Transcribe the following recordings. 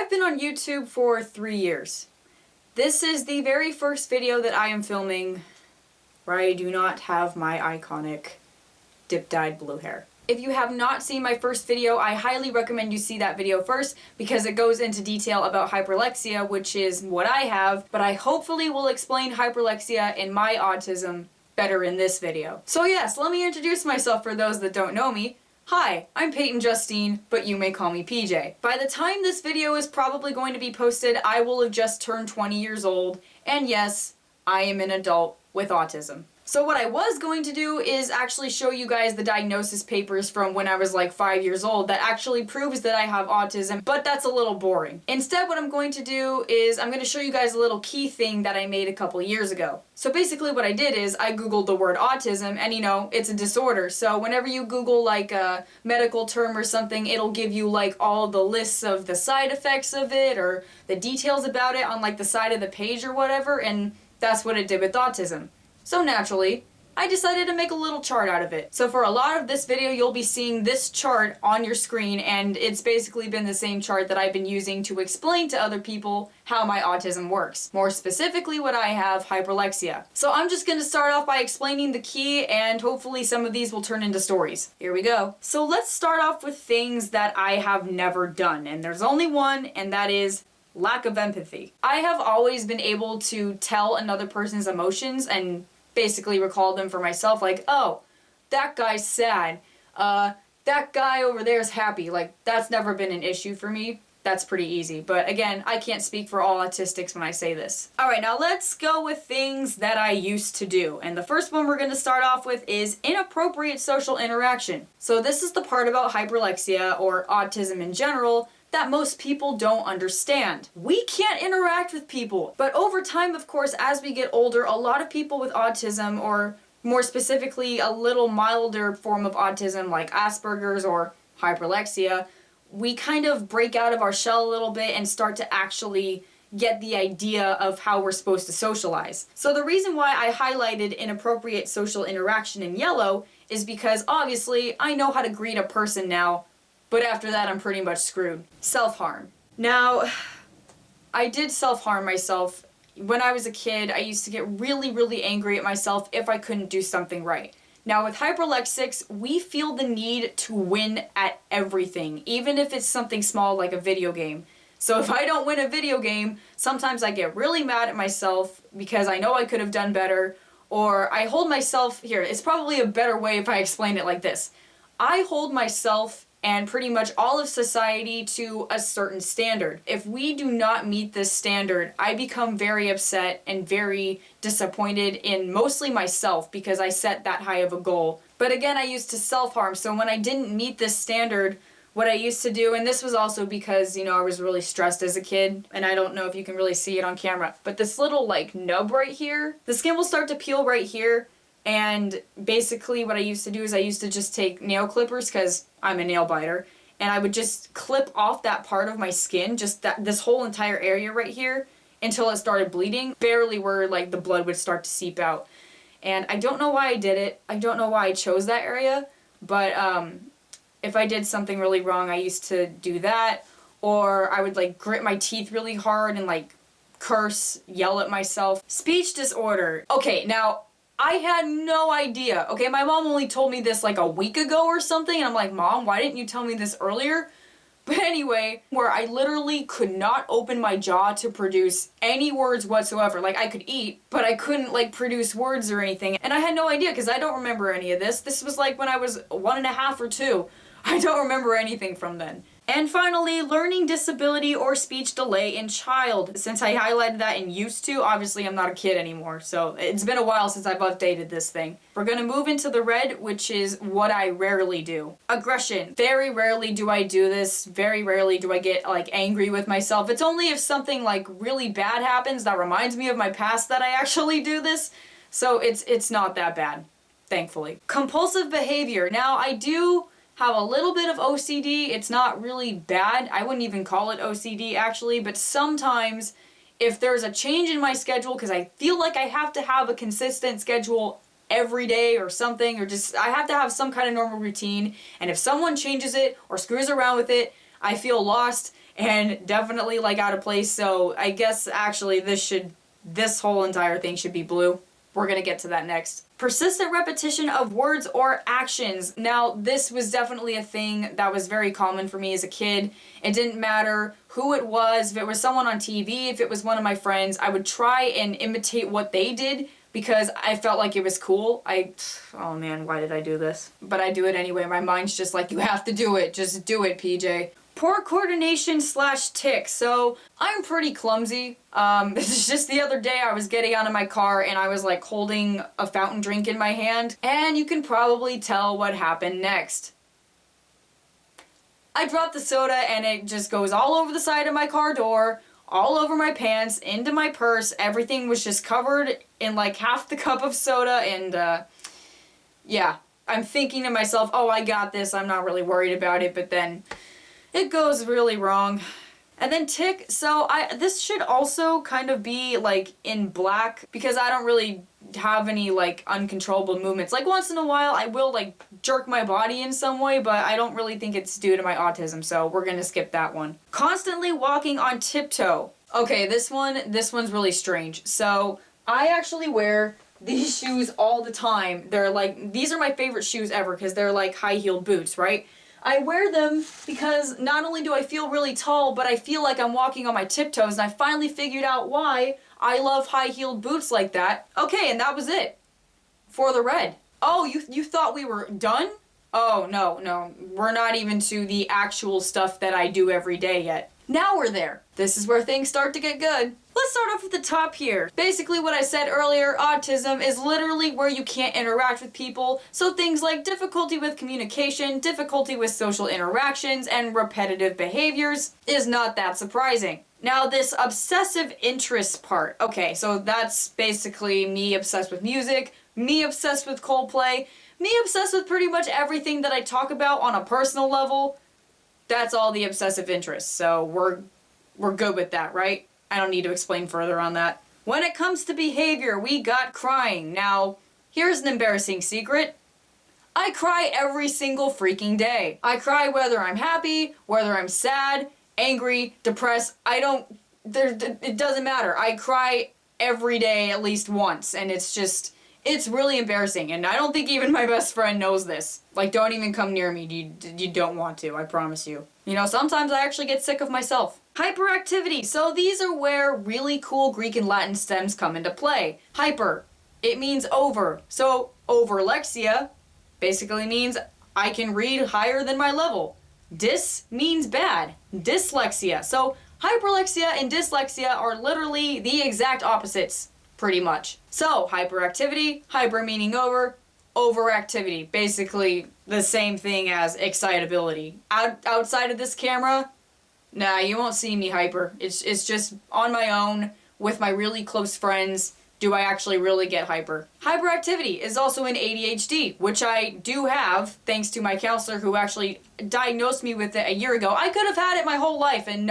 I've been on YouTube for 3 years. This is the very first video that I am filming where I do not have my iconic dip-dyed blue hair. If you have not seen my first video, I highly recommend you see that video first because it goes into detail about hyperlexia, which is what I have, but I hopefully will explain hyperlexia and my autism better in this video. So yes, let me introduce myself for those that don't know me. Hi, I'm Peyton Justine, but you may call me PJ. By the time this video is probably going to be posted, I will have just turned 20 years old, and yes, I am an adult with autism. So what I was going to do is actually show you guys the diagnosis papers from when I was like 5 years old that actually proves that I have autism, but that's a little boring. Instead, what I'm going to do is I'm going to show you guys a little key thing that I made a couple years ago. So basically what I did is I googled the word autism, and you know, it's a disorder. So whenever you Google like a medical term or something, it'll give you like all the lists of the side effects of it or the details about it on like the side of the page or whatever, and that's what it did with autism. So naturally, I decided to make a little chart out of it. So for a lot of this video, you'll be seeing this chart on your screen, and it's basically been the same chart that I've been using to explain to other people how my autism works. More specifically, what I have, hyperlexia. So I'm just going to start off by explaining the key, and hopefully some of these will turn into stories. Here we go. So let's start off with things that I have never done, and there's only one, and that is lack of empathy. I have always been able to tell another person's emotions and basically recall them for myself, like, oh, that guy's sad, that guy over there is happy. Like, that's never been an issue for me. That's pretty easy. But again, I can't speak for all autistics when I say this. Alright, now let's go with things that I used to do. And the first one we're going to start off with is inappropriate social interaction. So this is the part about hyperlexia, or autism in general, that most people don't understand. We can't interact with people. But over time, of course, as we get older, a lot of people with autism, or more specifically a little milder form of autism like Asperger's or hyperlexia, we kind of break out of our shell a little bit and start to actually get the idea of how we're supposed to socialize. So the reason why I highlighted inappropriate social interaction in yellow is because obviously I know how to greet a person now, but after that, I'm pretty much screwed. Self-harm. Now, I did self-harm myself. When I was a kid, I used to get really, really angry at myself if I couldn't do something right. Now, with hyperlexics, we feel the need to win at everything, even if it's something small like a video game. So if I don't win a video game, sometimes I get really mad at myself because I know I could have done better, or I hold myself, here, it's probably a better way if I explain it like this. I hold myself and pretty much all of society to a certain standard. If we do not meet this standard, I become very upset and very disappointed in mostly myself because I set that high of a goal. But again, I used to self-harm, so when I didn't meet this standard, what I used to do, and this was also because, you know, I was really stressed as a kid, and I don't know if you can really see it on camera, but this little, like, nub right here, the skin will start to peel right here. And basically what I used to do is I used to just take nail clippers, because I'm a nail biter, and I would just clip off that part of my skin, just this whole entire area right here, until it started bleeding, barely where like the blood would start to seep out. And I don't know why I did it. I don't know why I chose that area, but if I did something really wrong, I used to do that, or I would like grit my teeth really hard and like curse, yell at myself. Speech disorder. Okay, now I had no idea. Okay, my mom only told me this like a week ago or something, and I'm like, Mom, why didn't you tell me this earlier? But anyway, where I literally could not open my jaw to produce any words whatsoever. Like, I could eat, but I couldn't like produce words or anything. And I had no idea because I don't remember any of this. This was like when I was 1.5 or 2. I don't remember anything from then. And finally, learning disability or speech delay in child. Since I highlighted that in used to, obviously I'm not a kid anymore, so it's been a while since I've updated this thing. We're gonna move into the red, which is what I rarely do. Aggression. Very rarely do I do this. Very rarely do I get like angry with myself. It's only if something like really bad happens that reminds me of my past that I actually do this. So it's not that bad, thankfully. Compulsive behavior. Now I do have a little bit of OCD. It's not really bad. I wouldn't even call it OCD actually, but sometimes if there's a change in my schedule, because I feel like I have to have a consistent schedule every day or something, or just I have to have some kind of normal routine, and if someone changes it or screws around with it, I feel lost and definitely like out of place. So I guess actually this whole entire thing should be blue. We're gonna get to that next. Persistent repetition of words or actions. Now, this was definitely a thing that was very common for me as a kid. It didn't matter who it was, if it was someone on TV, if it was one of my friends, I would try and imitate what they did because I felt like it was cool. Oh man, why did I do this? But I do it anyway. My mind's just like, you have to do it. Just do it, PJ. Poor coordination / tics. So I'm pretty clumsy. This is just the other day I was getting out of my car and I was like holding a fountain drink in my hand, and you can probably tell what happened next. I dropped the soda and it just goes all over the side of my car door, all over my pants, into my purse. Everything was just covered in like half the cup of soda, and yeah, I'm thinking to myself, oh, I got this, I'm not really worried about it, but then it goes really wrong. And then tic, so this should also kind of be like in black because I don't really have any like uncontrollable movements. Like once in a while I will like jerk my body in some way, but I don't really think it's due to my autism, so we're gonna skip that one. Constantly walking on tiptoe. Okay, this one's really strange. So I actually wear these shoes all the time. They're like, these are my favorite shoes ever because they're like high-heeled boots, right? I wear them because not only do I feel really tall, but I feel like I'm walking on my tiptoes, and I finally figured out why I love high-heeled boots like that. Okay, and that was it for the red. Oh, you thought we were done? Oh, no, we're not even to the actual stuff that I do every day yet. Now we're there. This is where things start to get good. Let's start off at the top here. Basically what I said earlier, autism is literally where you can't interact with people, so things like difficulty with communication, difficulty with social interactions, and repetitive behaviors is not that surprising. Now this obsessive interest part, okay, so that's basically me obsessed with music, me obsessed with Coldplay, me obsessed with pretty much everything that I talk about on a personal level. That's all the obsessive interest, so we're good with that, right? I don't need to explain further on that. When it comes to behavior, we got crying. Now, here's an embarrassing secret. I cry every single freaking day. I cry whether I'm happy, whether I'm sad, angry, depressed. It doesn't matter. I cry every day at least once, and it's really embarrassing, and I don't think even my best friend knows this. Like, don't even come near me. You don't want to, I promise you. You know, sometimes I actually get sick of myself. Hyperactivity. So these are where really cool Greek and Latin stems come into play. Hyper, it means over. So overlexia basically means I can read higher than my level. Dys means bad. Dyslexia. So hyperlexia and dyslexia are literally the exact opposites, pretty much. So hyperactivity, hyper meaning over, overactivity, basically the same thing as excitability. Outside of this camera, nah, you won't see me hyper. It's just on my own with my really close friends do I actually really get hyper. Hyperactivity is also in ADHD, which I do have thanks to my counselor who actually diagnosed me with it a year ago. I could have had it my whole life and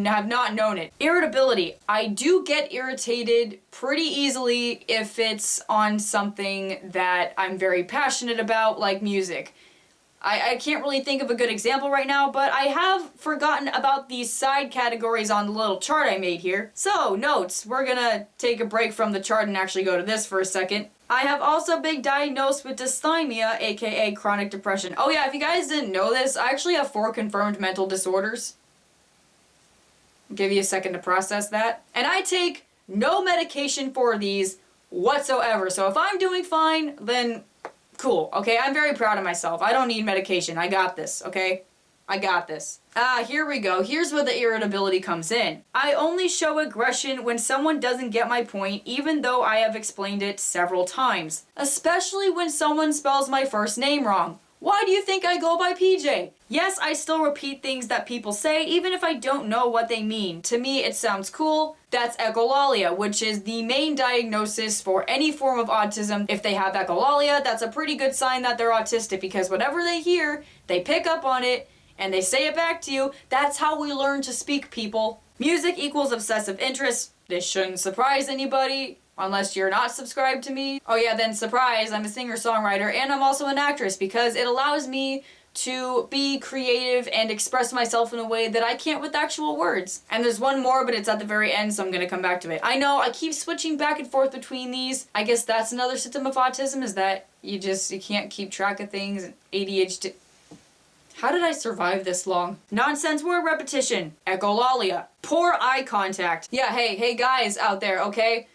have not known it. Irritability. I do get irritated pretty easily if it's on something that I'm very passionate about, like music. I can't really think of a good example right now, but I have forgotten about these side categories on the little chart I made here. So, notes. We're gonna take a break from the chart and actually go to this for a second. I have also been diagnosed with dysthymia, aka chronic depression. Oh yeah, if you guys didn't know this, I actually have 4 confirmed mental disorders. I'll give you a second to process that. And I take no medication for these whatsoever. So if I'm doing fine, then cool, okay? I'm very proud of myself. I don't need medication. I got this, okay? I got this. Here we go. Here's where the irritability comes in. I only show aggression when someone doesn't get my point, even though I have explained it several times. Especially when someone spells my first name wrong. Why do you think I go by PJ? Yes, I still repeat things that people say, even if I don't know what they mean. To me, it sounds cool. That's echolalia, which is the main diagnosis for any form of autism. If they have echolalia, that's a pretty good sign that they're autistic, because whatever they hear, they pick up on it, and they say it back to you. That's how we learn to speak, people. Music equals obsessive interest. This shouldn't surprise anybody. Unless you're not subscribed to me. Oh yeah, then surprise, I'm a singer-songwriter and I'm also an actress because it allows me to be creative and express myself in a way that I can't with actual words. And there's one more, but it's at the very end, so I'm gonna come back to it. I know I keep switching back and forth between these. I guess that's another symptom of autism, is that you can't keep track of things. ADHD. How did I survive this long? Nonsense word repetition. Echolalia. Poor eye contact. Yeah, hey guys out there, okay?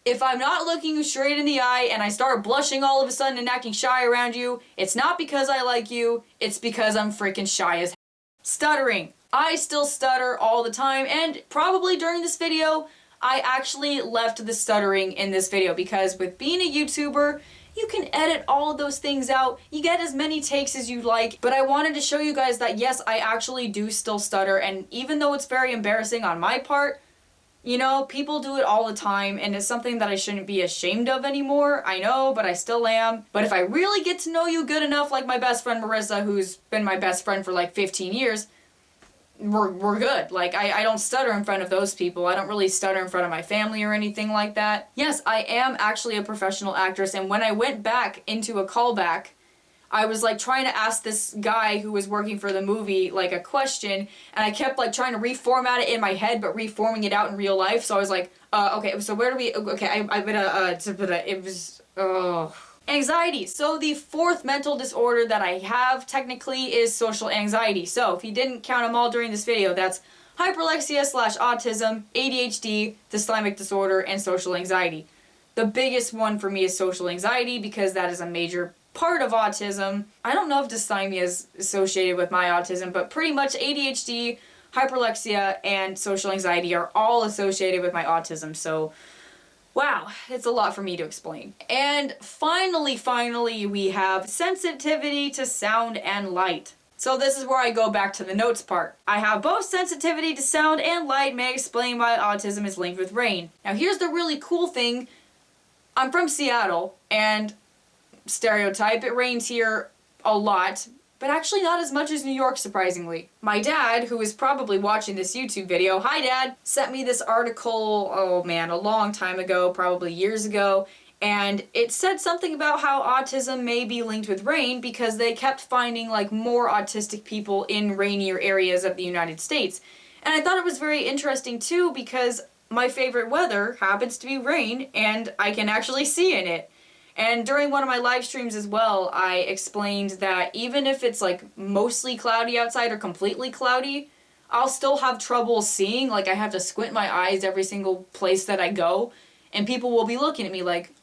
If I'm not looking you straight in the eye and I start blushing all of a sudden and acting shy around you, it's not because I like you, it's because I'm freaking shy as hell. Stuttering. I still stutter all the time, and probably during this video, I actually left the stuttering in this video because with being a YouTuber, you can edit all of those things out. You get as many takes as you like, but I wanted to show you guys that yes, I actually do still stutter, and even though it's very embarrassing on my part, you know, people do it all the time, and it's something that I shouldn't be ashamed of anymore. I know, but I still am. But if I really get to know you good enough, like my best friend Marissa, who's been my best friend for like 15 years, we're good. Like, I don't stutter in front of those people. I don't really stutter in front of my family or anything like that. Yes, I am actually a professional actress, and when I went back into a callback, I was like trying to ask this guy who was working for the movie like a question, and I kept like trying to reformat it in my head but reforming it out in real life. So I was like, okay, so where do we, okay, it was, Anxiety. So the fourth mental disorder that I have technically is social anxiety. So if you didn't count them all during this video, that's hyperlexia / autism, ADHD, dysthymic disorder, and social anxiety. The biggest one for me is social anxiety because that is a major part of autism. I don't know if dysthymia is associated with my autism, but pretty much ADHD, hyperlexia, and social anxiety are all associated with my autism. So, wow, it's a lot for me to explain. And finally, we have sensitivity to sound and light. So this is where I go back to the notes part. I have both sensitivity to sound and light, may explain why autism is linked with rain. Now here's the really cool thing. I'm from Seattle, and stereotype, it rains here a lot, but actually not as much as New York, surprisingly. My dad, who is probably watching this YouTube video, hi Dad, sent me this article, oh man, a long time ago, probably years ago, and it said something about how autism may be linked with rain because they kept finding like more autistic people in rainier areas of the United States. And I thought it was very interesting too because my favorite weather happens to be rain, and I can actually see in it. And during one of my live streams as well, I explained that even if it's like mostly cloudy outside or completely cloudy, I'll still have trouble seeing. Like, I have to squint my eyes every single place that I go, and people will be looking at me like,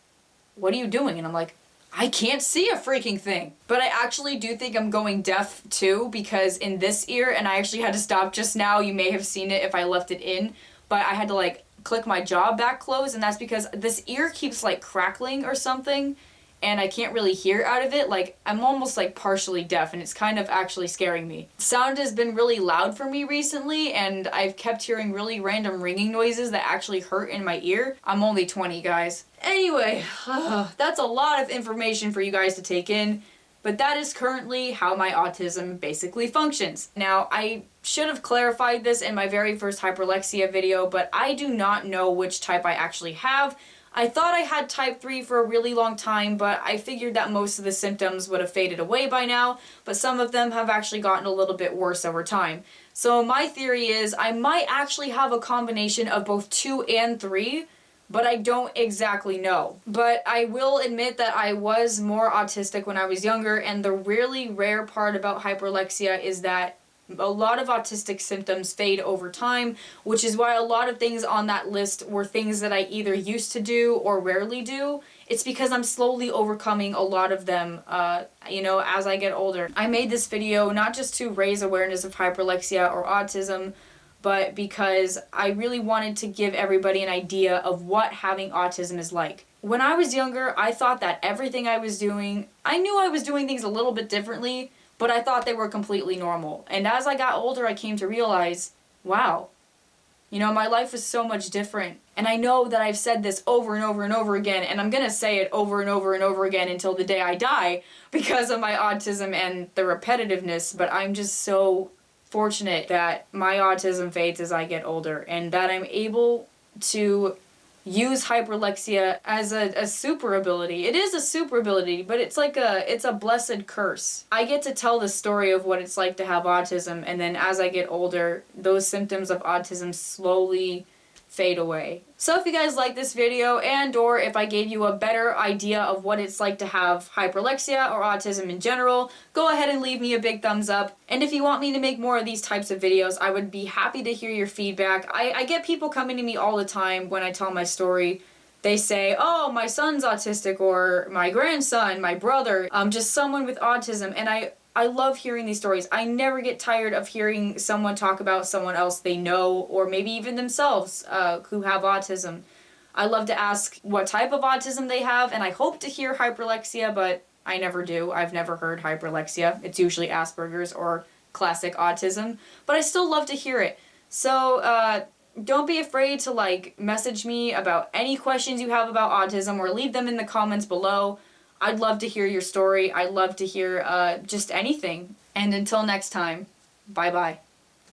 what are you doing? And I'm like, I can't see a freaking thing. But I actually do think I'm going deaf too, because in this ear, and I actually had to stop just now, you may have seen it if I left it in, but I had to like click my jaw back closed, and that's because this ear keeps like crackling or something, and I can't really hear out of it. Like, I'm almost like partially deaf, and it's kind of actually scaring me. Sound has been really loud for me recently, and I've kept hearing really random ringing noises that actually hurt in my ear. I'm only 20, guys. Anyway, that's a lot of information for you guys to take in, but that is currently how my autism basically functions. Now, I should have clarified this in my very first hyperlexia video, but I do not know which type I actually have. I thought I had type 3 for a really long time, but I figured that most of the symptoms would have faded away by now, but some of them have actually gotten a little bit worse over time. So my theory is I might actually have a combination of both 2 and 3, but I don't exactly know. But I will admit that I was more autistic when I was younger, and the really rare part about hyperlexia is that a lot of autistic symptoms fade over time, which is why a lot of things on that list were things that I either used to do or rarely do. It's because I'm slowly overcoming a lot of them, you know, as I get older. I made this video not just to raise awareness of hyperlexia or autism, but because I really wanted to give everybody an idea of what having autism is like. When I was younger, I thought that everything I was doing, I knew I was doing things a little bit differently, but I thought they were completely normal. And as I got older, I came to realize, wow, you know, my life was so much different. And I know that I've said this over and over and over again, and I'm gonna say it over and over and over again until the day I die because of my autism and the repetitiveness, but I'm just so fortunate that my autism fades as I get older, and that I'm able to use hyperlexia as a super ability. It is a super ability, but it's like it's a blessed curse. I get to tell the story of what it's like to have autism, and then as I get older, those symptoms of autism slowly fade away. So if you guys like this video, and or if I gave you a better idea of what it's like to have hyperlexia or autism in general, go ahead and leave me a big thumbs up. And if you want me to make more of these types of videos, I would be happy to hear your feedback. I get people coming to me all the time when I tell my story. They say, oh, my son's autistic, or my grandson, my brother, just someone with autism, and I love hearing these stories. I never get tired of hearing someone talk about someone else they know, or maybe even themselves, who have autism. I love to ask what type of autism they have, and I hope to hear hyperlexia, but I never do. I've never heard hyperlexia. It's usually Asperger's or classic autism, but I still love to hear it. So, don't be afraid to, like, message me about any questions you have about autism, or leave them in the comments below. I'd love to hear your story. I'd love to hear just anything. And until next time, bye-bye.